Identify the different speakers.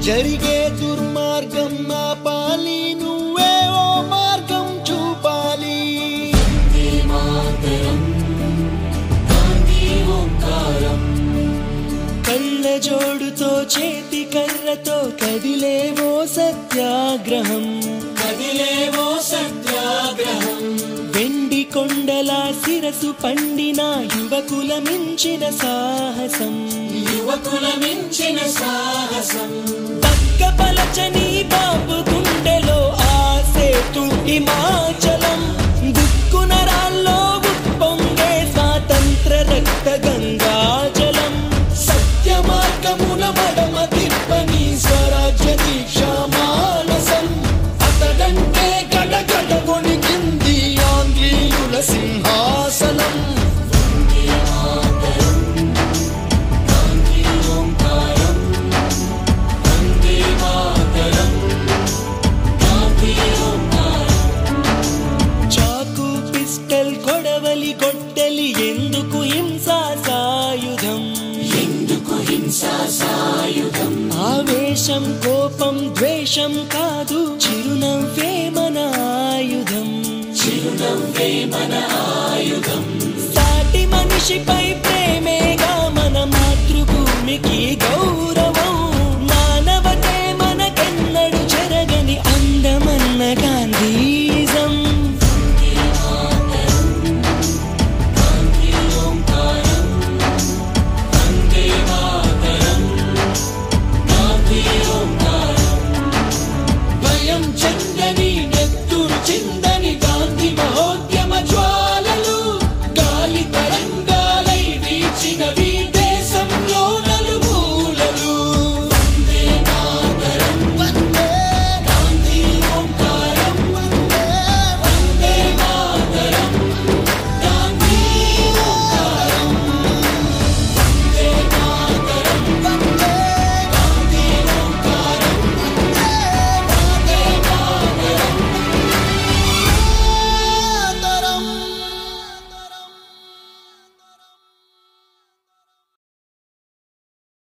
Speaker 1: జరిగే దుర్మార్గం ఆపాలి, నువ్వే ఓ మార్గం చూపాలి. కళ్ళ జోడుతో చేతి కర్రతో కదిలేవో సత్యాగ్రహం, కదిలేవో సత్యాగ్రహం. వెండి కొండల శిరసు పండిన యువకుల మించిన సాహసం, యువకుల మించిన సాహసం. పక్కపలచని బాబు గుండెలో ఆసేతు హిమాచలం, దుక్కునరాల్లో ఉప్పొంగే స్వాతంత్ర రక్త గంగాజలం. సత్య మార్గమున మడమ తిప్పని స్వరాజ్య దీక్ష మానసం. అతడంటే గడగడ గొణికింది ఆంగ్లేయుల సింహాసనం. చాకు పిస్టల్ కొడవలి కొట్టెలి ఎందుకు హింసా సాయుధం, ఎందుకు హింసా సాయుధం. ఆవేశం కోపం ద్వేషం కాదు, చిరునవ్వే మన ఆయుధం, చిరునవ్వే మన ఆయుధం. సాటి మనిషిపై ప్రేమేగా మన మాతృభూమి.